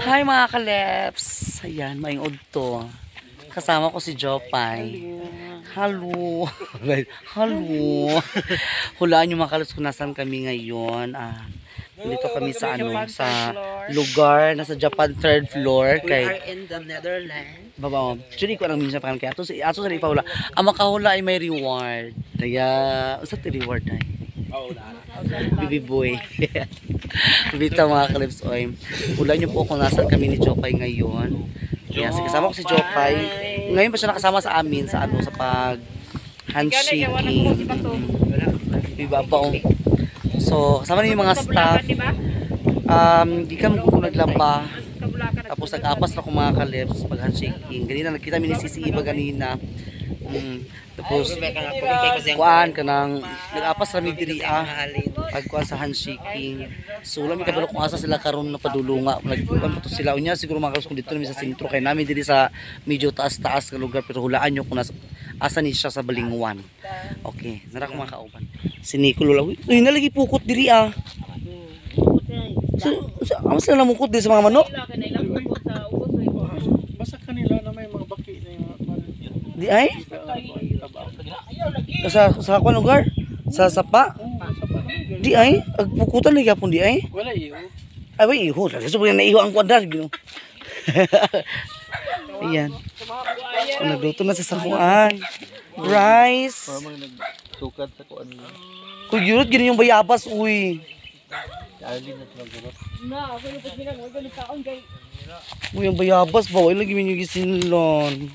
Hi mga kaleps! Ayan, maing udto. Kasama ko si Jopay. Hello! Hello! Hulaan nyo mga kaleps kung nasan kami ngayon. Dito kami sa sa lugar, nasa Japan 3rd floor. We are in the Netherlands. Baba, actually ko lang minsan pa kaya ato sa ipahula. Ang makahula ay may reward. Kaya, sa reward ay. Bibi boy. Bita mga kalips oy. Hulaan nyo po kung nasan kami ni Jopay ngayon. Kaya kasama ko si Jopay. Ngayon pa siya nakasama sa amin sa sa pag handshaking. Bibabaw. So, kasama na yung mga staff. Di kami naglamba. Tapos nag-apas na akong mga kalips pag handshaking. Ganina nakita mi ni Sisi Iba ganina. Tapos kuan kanang nag-apas rami diri pagkuan sa handshaking. So lami kabalo kung asa sila karon na padulunga. Nagkuan pa to sila unya siguro makaros kung dito namin sa sentro kay namin diri sa medyo taas-taas ka lugar pero hulaan nyo kung asa ni siya sa Balingwan. Okay, nara ko makauban. Si Nicolo lawi. Uy nalagi pukot diri So, amos na mukot diri sa mga manok. Basta kanila na may mga baki na yung Di ay? Sa kuan lugar? Sa sapa? Di ay? Agpukutan lagi apon di ay? wala iyo. Ay way iho. Kasi na iho ang kuadar gino. Ayan. Nagluto na sa sakuan. Rice. Para mga nagsukat sa kuan nila. Kuyurot gino yung bayabas uy. Alin na nagurot. Uy ang bayabas ba? Wala lagi minyo gisinlon.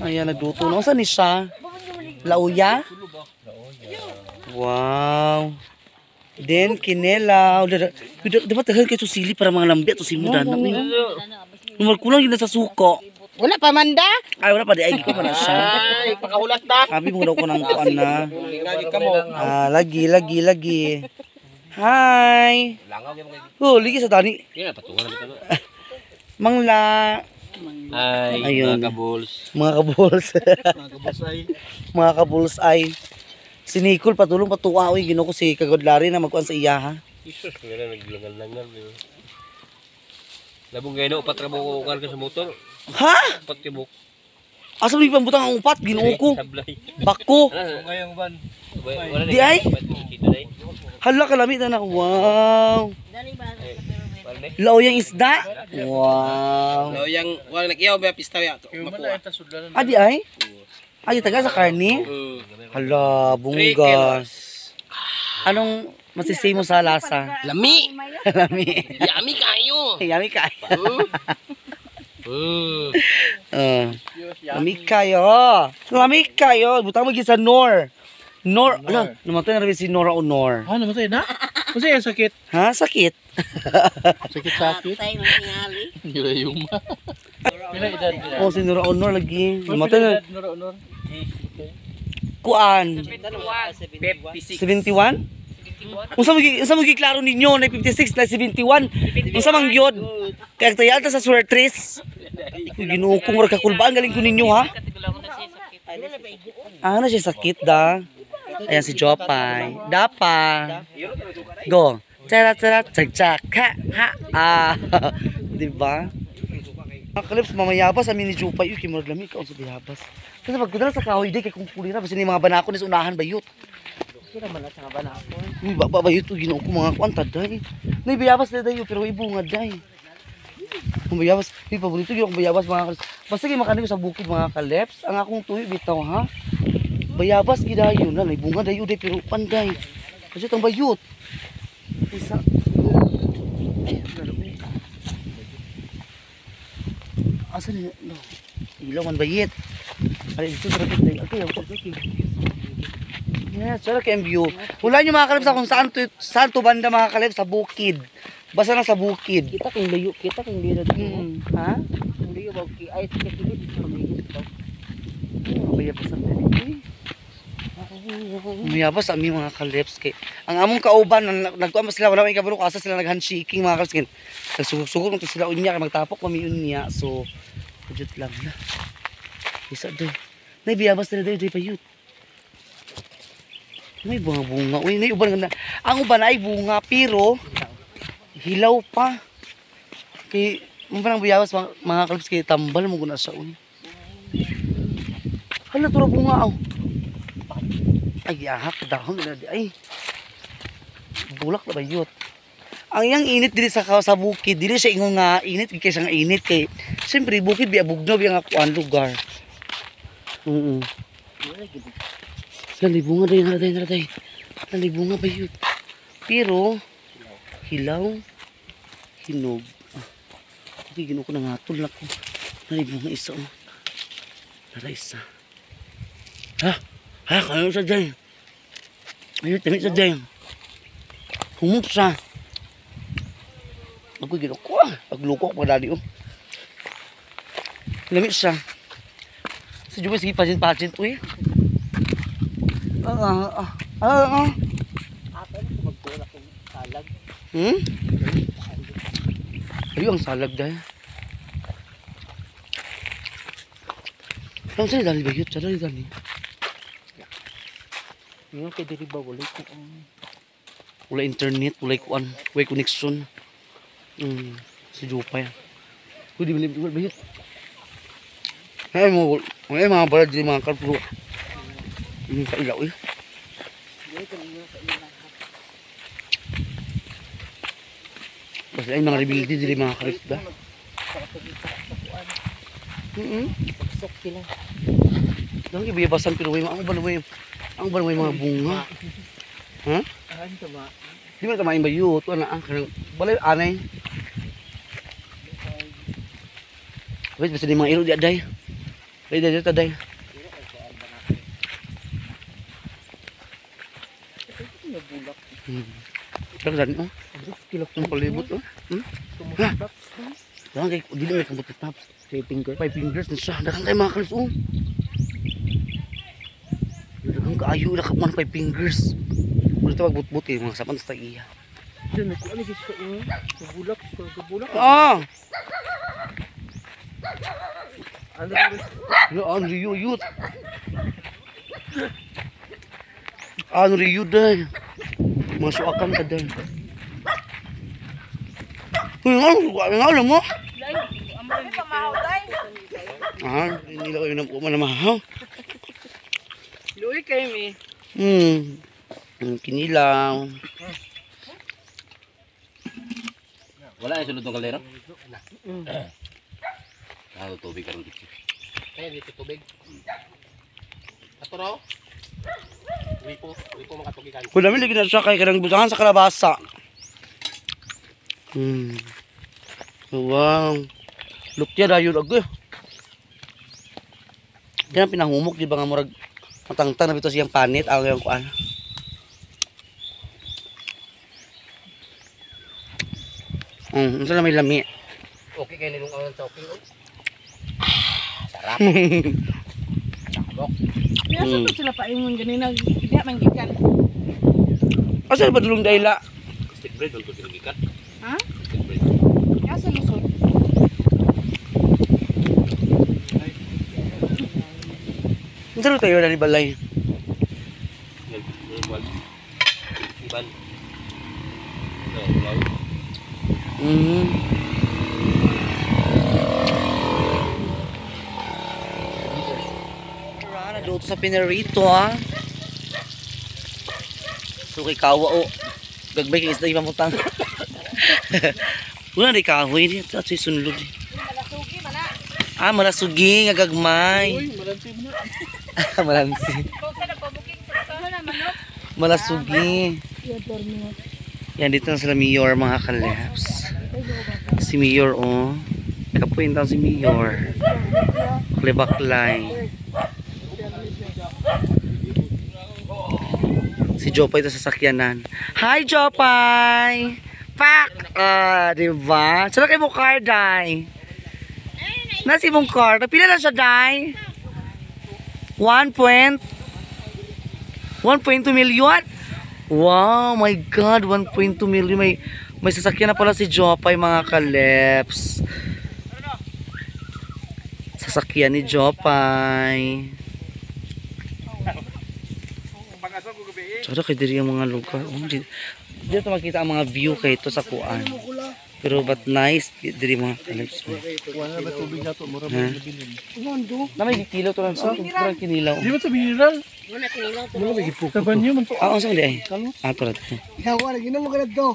Ayan nagluto na. Saan ni siya? Lauya? Wow. Then kinela. Dapat tahan kayo sili para mga lambi at simudan. Numar kulang yun na sa suko. Wala pa man da? Ay wala pa di ay ko pa na siya. Ay, pakahulat ta. Sabi mo daw ko ng kuan na. Lagi ka mo. Lagi. Hi. Oh, ligi sa tani. Kaya patungan na dito. Mangla. Ay, Ayun. mga kabols. Mga kabuls. Mga kabosay. Mga kabuls ay. Si Nicole patulong patuwa. Uy, gino ko si Kagodlari na magkuhan sa iya ha. Isus, kaya na naglangan-langan. Labong ngayon, upat ka mo ka sa motor. Ha? Upat ka mo. Asa mo pambutang ang upat? Ginoo ko. Sablay. Bako. Ngayong ban. Di ay? Hala kalamit na. Wow. Lao yung isda? Wow. So, yung wala nakiyaw ba pistaw ya? Makuha. Di ay? Ay, taga sa karni? Hala, bungga. Anong masisay mo sa lasa? Lami. Lami. Yummy kayo. Yummy kayo. Lami kayo. Lami kayo. Butang mo sa Nor. Nor. Ala, namatay na rin si Nora o Nor. Namatay na? Kasi yung sakit. Ha? Sakit. Sakit. Gila yung ma. Pila edad nila? Oh, si Nora o Nor lagi. Namatay na. Honor. Kuan. 71? Unsa mo giklaro ninyo na 56 na 71? Unsa man gyud? Kaya tayal ta sa Suertres. Ginoo ko nga kakulbaan galing ko ninyo ha. Na siya sakit da. Ayan si Jopay. Dapa. Go. Tara tsak ha. Diba? Kalips mamayabas amin ni Jopay yung kimurag lamig ka sa biyabas. Kasi pagkudala sa kahoy di kay kung kulira basta ni mga banako ni unahan bayot. Kira man sa banako. Uy, baba bayot ginoo ko mga kwanta day. Nay biyabas na dayo pero ibungad day. Kung bayabas, may paborito yung bayabas mga kalips. Basta kayo makanin ko sa bukid mga kalips. Ang akong tuyo bitaw ha. Bayabas gidayo na naibungad dayo day pero panday. Kasi tang bayot. Isa. Asa ni no. Ilaw man bayit. Ay dito sa rapid day. Okay. Yes, tsara kay view. Wala nyo mga kalips kung saan to banda mga kalips sa bukid. Basta na sa bukid. Kita kung layo, kita kung lira dito. Ha? Kung layo ba ay sa kilit dito. Bayabas ang dali. Mayabas ami mga kalips kay ang among kauban nagkuan sila wala may kabalo asa sila nag-handshaking mga kalips. Nagsugod-sugod nung sila unya kay magtapok kami unya so budget lang na. Isa daw. Nay biyabas na daw payut. May bunga. Uy, nay uban na. Ang uban ay bunga pero hilaw pa. Kay, mo parang buyawas mga kalabs kay tambal mo guna sa un. Hala, tura bunga, oh. Ay, ahak, dahon na di. Ay, bulak na ba yun? Ang yang init dili sa bukid, dili siya ingon nga init kaysa nga init kay siyempre bukid biya bugnaw biya nga kuan lugar. Nalibunga day naday. Nalibunga ba yun? Pero hilaw, hinog. Hindi gino ko nangatol na ko. Nalibunga isa oh. Nara isa. Ha? Ha? Kayo sa day. Ayun, tamit sa day. Humok siya. Ako ginuko pagluko pa dali oh. Lamig siya. Sa Jubay sige pageant uy. Ato na magtulak yung salag. Ayun ang salag dahil. Ang sa'yo dali ba yun? Sa'yo dali. Ngayon kay diri ba wala ko Wala internet, wala kuan, wala connection. Sa Jupay. Pwede ba ba yun? Ay mga balad din mga kalpuro. Sa ilaw eh. Basta ay mga rebuildi din mga kalipda. sok sila. Dahil ibiyabasan pero ang ba may mga bunga. Ha? Ahan to ba? Di man kamain ba yun? Ito na ang kanang balay anay. Wait, basta di mga iro di aday. Wait, di aday. Pero dani oh. Kilok Ang palibot oh. tumutabs. Dahan kay dili may kambot taps. Say finger. 5 fingers na siya. Dahan kay mga kalis oh. Dahan kaayo na kaman 5 fingers. Wala ito magbut-but eh. Mga sapan sa iya. Diyan ako ano gusto mo? Gabulak, gabulak. Ah! Ano Ano riyo yut. Ano riyo dahil. Masuk akan ka dahil. Nga alam mo? Hindi lang kayo manamahaw. Luwi kayo mi. Kinilaw. Wala yung sulod ng kaldero? Tubig ka rin dito. Kaya dito tubig. Ato raw? Uwi po makatugikan. Kung namin lagi na siya kay kanang butangan sa kalabasa. Wow. Lukya na yun ako. Kaya pinahumok di ba nga murag matangtang na bito siyang panit. Ang yung kuan. Ano na may lami. Okay kayo nilong awang choking. Sarap. Sakok. Biasa to sila paingon ganina diha man gikan. Asa ba dulong dayla? Stick bread doon ko sinagikat. Ha? Stick bread. Biasa lusod. Ano tayo na ni balay? Normal. Iban. No,ulaw. Naluto sa pinarito ah. So kay kawa o. Gagbay kay isda ipamutang. Wala rin kahoy niya. Ito ay sunlod. Malasugi man na. Ah, malasugi. Nga gagmay. Malansi mo na. Malansi. Kung sa nagpabuking sa na manok. Malasugi. Yan, dito na sila Mayor mga kaleps. Si Mayor oh. Nakapuin si Mayor. Klebaklay. Si Jopay ito sa sakyanan. Hi Jopay! Pak! Diba? Saan kayo mo car, Day? Nasi mong car. Napila na siya, Day? 1.2 million? Wow, my God, 1.2 million. May sasakyan na pala si Jopay, mga kaleps. Sasakyan ni Jopay. Tsaka kay diri ang mga lugar. Dito makita ang mga view kay ito sa kuan. Pero but nice diri mga kalips. Wala ba tubig na to? Mura Ha? ba nabilin? Na may kilo to lang sa murag kinilaw. Di ba ito mineral? Wala kinilaw to. Wala ba ipok? Taban niyo man to. Ah, unsa di ay? Ah, to ra to. Yawa, naginom mo ka na to.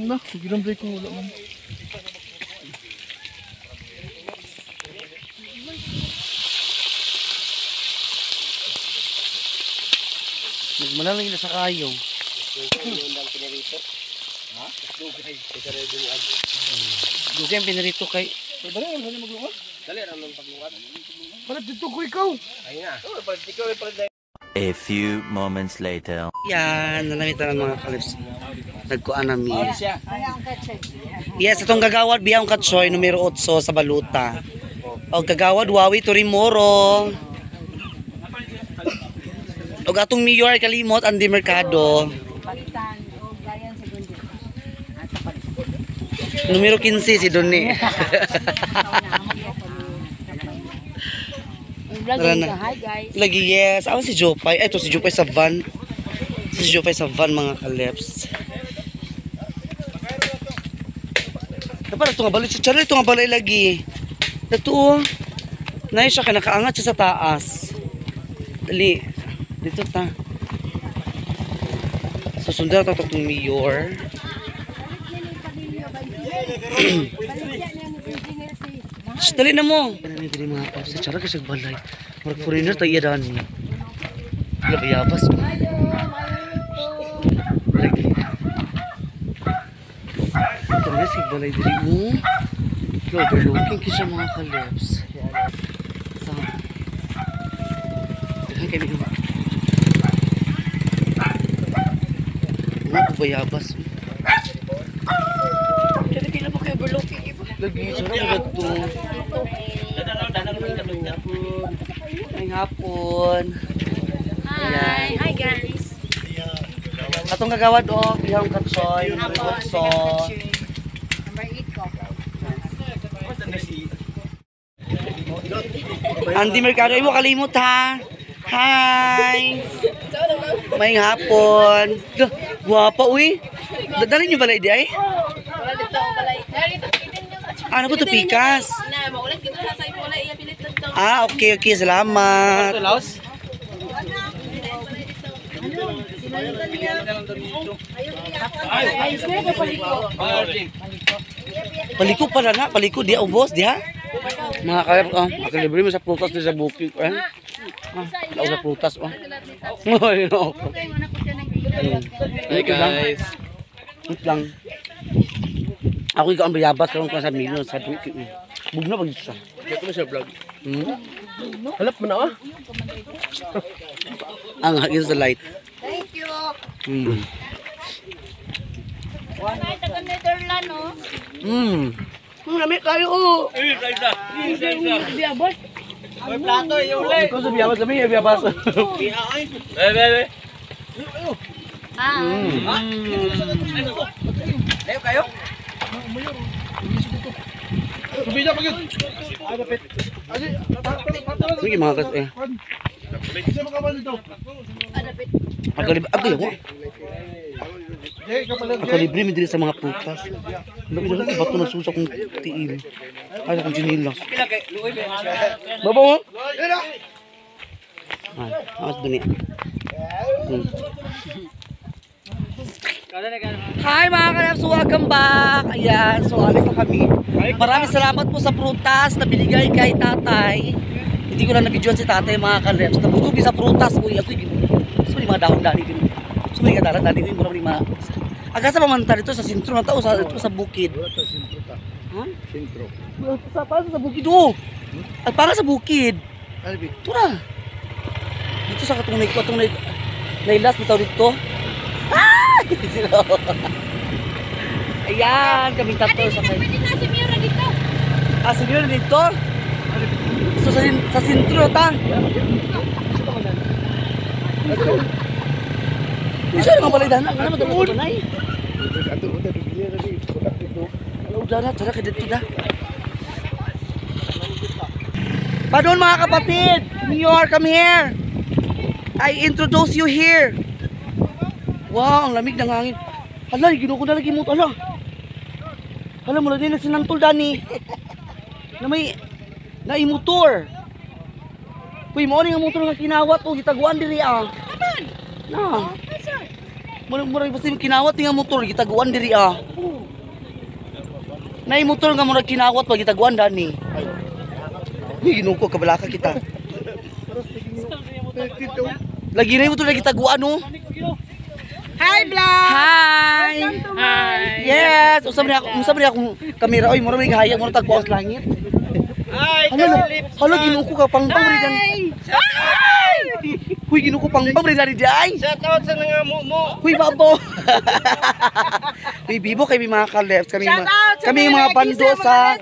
Na, ginam break ko wala man. Nagmanalang na sa kayo. Dugay ang pinarito kay Dali, ano na magluwa? Dali, ano nang pagluwat? Para dito ko ikaw. Ayun na. Pag ikaw ay pala A few moments later. yan, nalamitan ng mga kalips. Nagkuan nami. siya. Yes, itong gagawad biyang katsoy numero 8 sa baluta. O gagawad wawi turimoro. O atong mayor kalimot Andy Mercado. Palitan o gayan segundo. Numero 15 si Doni. Tara na. Hi guys. Lagi yes. Ako si Jopay. Ay, ito si Jopay sa van. Si Jopay sa van mga kalips. Dapat ito nga balay. Charlie, ito nga balay lagi. Ito. Nais siya ka nakaangat siya sa taas. Dali. Dito ta. Susundan ito itong mayor. Shh, dali na mo. Dali dali mga paps. Charlie kasi balay. Marag foreigner tayo yadan. Labayabas. Lagi. Ito na si balay dali mo. Overlooking kisa mga kalips. Sa dali kami naman. Mga bayabas. Dali kaya na ba kayo overlooking iba? Lagi. Sarang ito. Ay hapon. Hi. Hi guys. Atong gagawad o, bihang katsoy, so. Number 8 ko. Andy Mercado, ay mo kalimot ha. Hi. May hapon. Guwapa uy. Dadalhin niyo balay di ay? Wala dito balay. Dali to pitin niyo. Ano po to pikas? Na maulit kita sa say balay iya pilit to. Ah, okay, salamat. Laos? Paliko pala na, paliko dia ubos dia. Mga kalap, makalibre mo sa prutas di sa bukid. Daw sa prutas oh. Ay, no. Hey guys. Wait lang. Ako ikaw ang bayabas karon ko sa mino sa bukid. Bugna pag isa. Ito mo siya vlog. Halap mo na ah. Ang hagin sa light. Thank you. Wala taga Netherlands no. Lami kayo oh. Biabot. Ikaw sa biyabas lami, biyabas. Bebe. Ah. Tubig na pagod. Ay, dapit. Sige mga kas eh. Isa mo ka ba dito? Ako Jay, kapalag Ako libre mi diri sa mga prutas. Lami bato na susa kong tiil. Ay akong chinilas. Babo mo? Ay, awas duni. Hi mga kanaps, welcome back. Ayan, so alis na kami. Maraming salamat po sa prutas na binigay kay tatay. Hindi ko na nabidyoan si tatay mga kanaps. Nabusog sa prutas. Uy, ako yung gusto yung mga dahon-dali. Gusto yung kadala-dali. Uy, mura mga... Aga sa pamanta dito sa sentro na tao, sa bukid. Ha? Sintro. Para sa bukid, oh. At para sa bukid. Ito na. Dito sa katong nailas bitaw dito. Ah! Ayan, kami tatlo sa kay. Pwede na si Mira dito. Ah, sige na dito. So sa sentro ta. Isa naman pala dana, ano mo to nay? Ano dana, tara ka dito da. Padon mga kapatid, New York, come here. I introduce you here. Wow, ang lamig ng hangin. Hala, ginuko na lagi mo. Hala. Alam mo, lagi na sinantol Dani. Na may motor. Uy, mo ni nga motor nga kinawat o gitaguan diri ah. Na. Murag basta kinawat nga motor gitaguan diri ah. Nay motor nga murag kinawat pag gitaguan Dani. Uy, ginuko kabalaka kita. Lagi na yung motor na gitaguan no. Hi, vlog! Hi! Yes! Usap niya akong kamera. Oy, mura may gahaya. Mura tagpuan sa langit. Ay, Hala, ginuko ka pang pamridan. Huy, ginuko pang pamridan di ay. shout out sa nga mo. Huy, babo. Huy, bibo kay mga kaleps. Shout out sa Kami mga mga bando nagisa, sa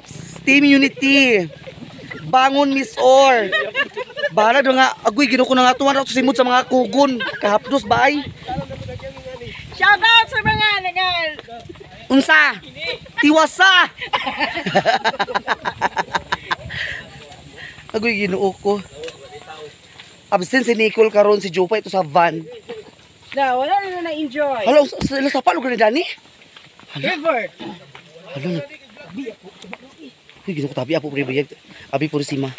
Team Unity. Bangon Miss Or. Bahala do nga. Agoy, ginuko na nga tuwan ako simod sa mga kugon. Kahapdos ba ay? Shout out sa mga Unsa? Tiwasa! Agoy, ginuo ko. Absent si Nicole karon si Jopa ito sa van. na wala na na-enjoy. Hala, sila sa palo ka ni Dani? River. Hala, uy, ginuko tabi apo pribiyag. Abi po sima.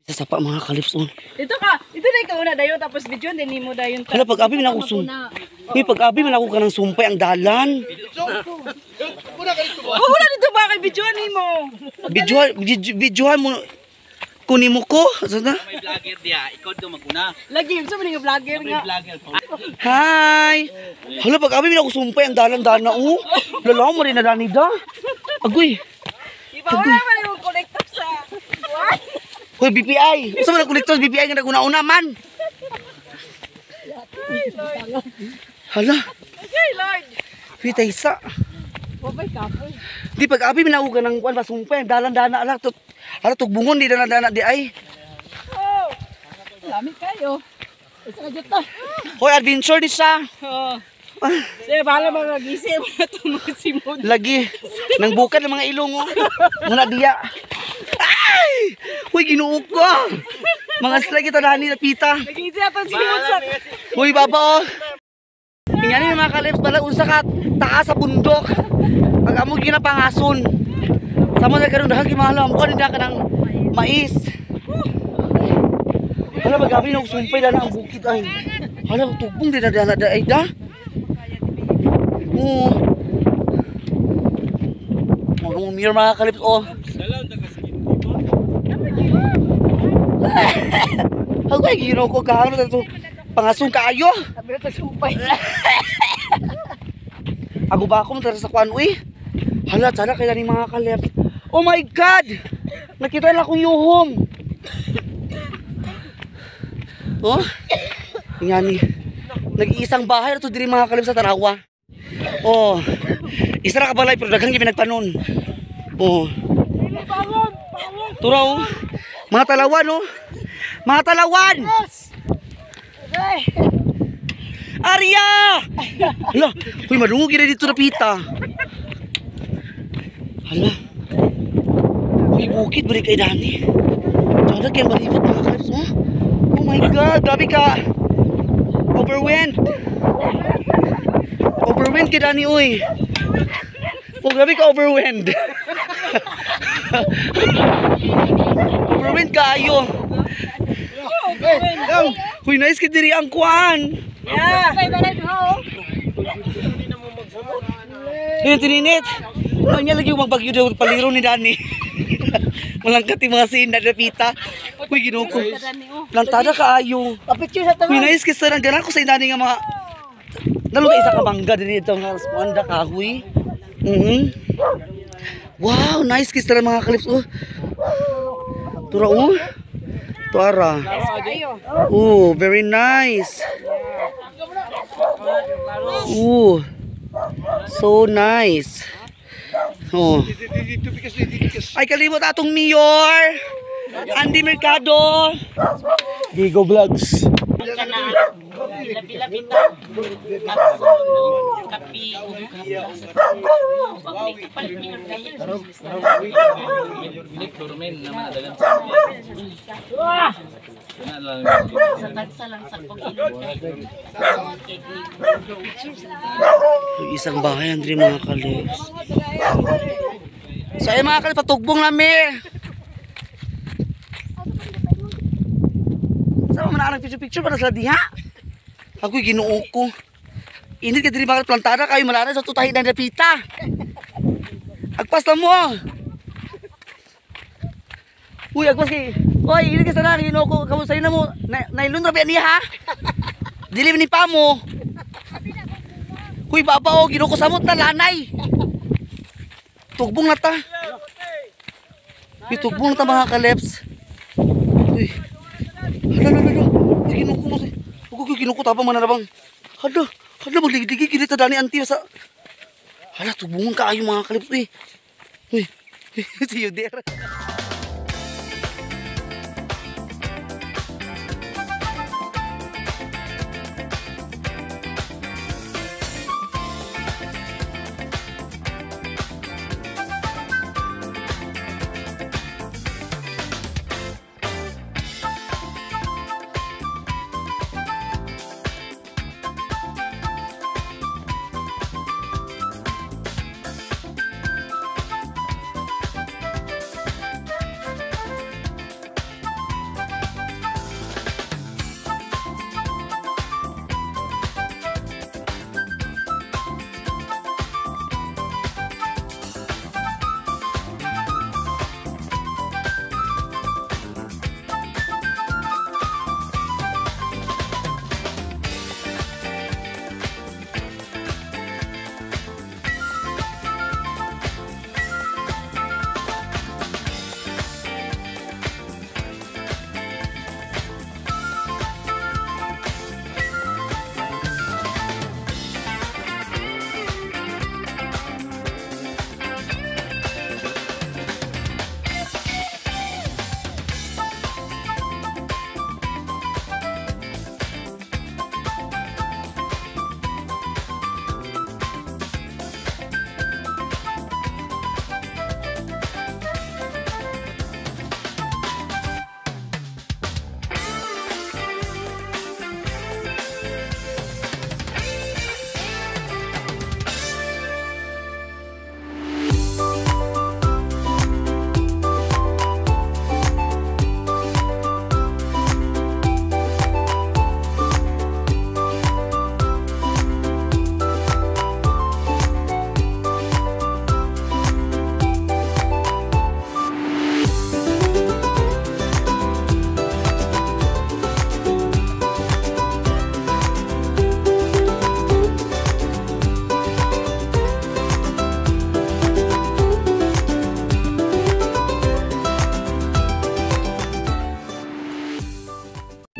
Sa sapa mga kalipson. Ito na ikaw una dayon tapos video din nimo dayon. Hala, pag abi man ako Uy, pag abi man ako ka ng sumpay ang dalan. Wala dito ba kay video nimo? Videohan mo. Kunin mo ko. Sana? May vlogger dia, ikaw daw maguna. Lagi sa mga vlogger nga. Vlogger ko. Hi! Hala, pag abi man ako sumpay ang dalan-dana. Oh, lalaw mo rin na danida. Agoy. Iba wala man yung collector sa. What? Hoy, BPI. Sa mga kolektor BPI nga naguna-una man. Hala, Okay, Lord. pita isa. Oh my God. Di pag abi minaw ka ng kuan ba sumpay dalan-dana ala to. Ala tugbungon di dana-dana di ay. Oh. Lamig kayo. Isa ka dito. Hoy, adventure di siya. Oh. Sige, bahala mga gising mga tumusimod. Lagi nang bukad ng mga ilong oh. Muna diya. Ay! Hoy, ginuog ko. Mga slagi ta dani na pita. Nagising aton simod sa. Hoy, baba oh. Ingani mga kalips pala unsa ka taas sa bundok. Pag amo ginapangason. Sama na karon dahil gimahalam ko nida ka ng mais. Hala, magabi na sumpay na ang bukid ay. Hala, tugbong din na ay da. Oo. Mga umir mga kalips oh. Agay, gino ko kahano na ito. Pangasong kaayo. Sabi na ito sumpay. Ako ba akong tara sa kwan, uy? Hala, tsara kaya ni mga kalep. Oh my God! Nakita na akong yuhom. Oh? Nga ni. Nag-iisang bahay na ito diri mga kalep sa Tarawa. Oh. Isa na kabalay pero daghang ginagpanon. Oh. Tura oh. Mga talawan oh. Mga talawan! Arya! Hala, uy, malungog na dito na pita. Hala. Uy, bukit, balik kay Dani. Tsada kaya malibot mga kalips, oh. Oh my God, grabe ka. Overwind. Overwind kay Dani, uy. Oh, grabe ka, overwind. Overwind ka, ayo. Uy, nice ka diri ang kuan. Yeah. Yun, tininit. Ano niya lagi yung magbagyo daw paliro ni Dani. Malangkat yung mga sin na pita. Uy, ginuko. Plantada ka ayo. Picture sa Uy, nice ka sa nangganan ko sa Dani nga mga... Nalunga isa ka bangga din ito nga spanda kahoy. Wow, nice ka sa mga kalips. Oh. Tura oh. Tuara. Oh, very nice. Oh. So nice. Oh. Ay, kalimot atong mayor. Andy Mercado. Gigo Vlogs. Labi-labi ta. Kapi. Sa tagsa lang sa pag-ilog. Isang bahay Andre mga kalips. So ayun mga kalips, patugbong lami. Sama man ang picture para sa diha. Ako'y ginuo ko. Init ka diri mga kalips, plantada kayo malana sa tutahin na napita. Agpas na mo. Uy, agpas kay. Oy, init ka sana ginuo ko. Kamu sa'yo na mo. Nailun na ba niya ha? Dili ni pa mo. Uy, baba o, ginuo ko samot na lanay. Tugbong na ta. Uy, tugbong na ta mga kalips. Uy. Hala. Ginuko tapang mana na bang. Hala, magligig gini ta dani anti sa. Hala, tugbungan ka ayo mga kalips. Uy. See you there.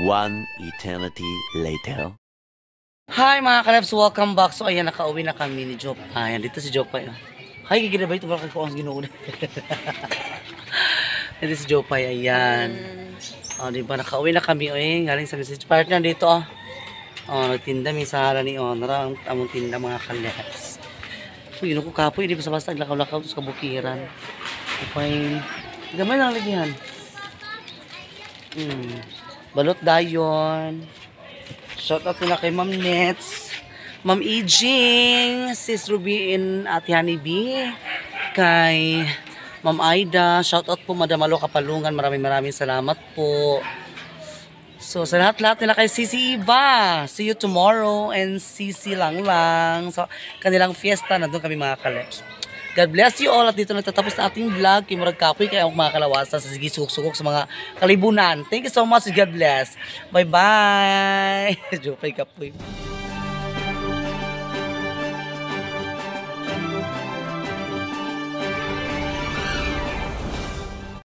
One eternity later. Hi mga kalips, welcome back. So ayan, nakauwi na kami ni Jop. Ayan, dito si Jopay. Hi, gigina ba ito? Bakit ko ang ginuuna? Dito si Jopay, ayan. Diba, nakauwi na kami. Galing sa message partner dito. Nagtinda may sahara ni Honor. Among tinda mga kalips. Yun ko kapoy, di ba sa basta naglakaw-lakaw sa kabukiran. Okay. Gamay lang lagi yan. Balot dayon. Shout out na kay Ma'am Nets, Ma'am Ijing, Sis Ruby and Ate Honeybee, kay Ma'am Aida. Shout out po Madam Alo Kapalungan. Maraming salamat po. So sa lahat-lahat nila kay Sisi Iba. See you tomorrow and Sisi lang. So kanilang fiesta na doon kami mga kalips. God bless you all at dito nagtatapos na ating vlog. Kay Murag Kapoy kaya akong mga kalawasan sa sige sukok-sukok sa mga kalibunan. Thank you so much. God bless. Bye-bye. Jopay Kapoy.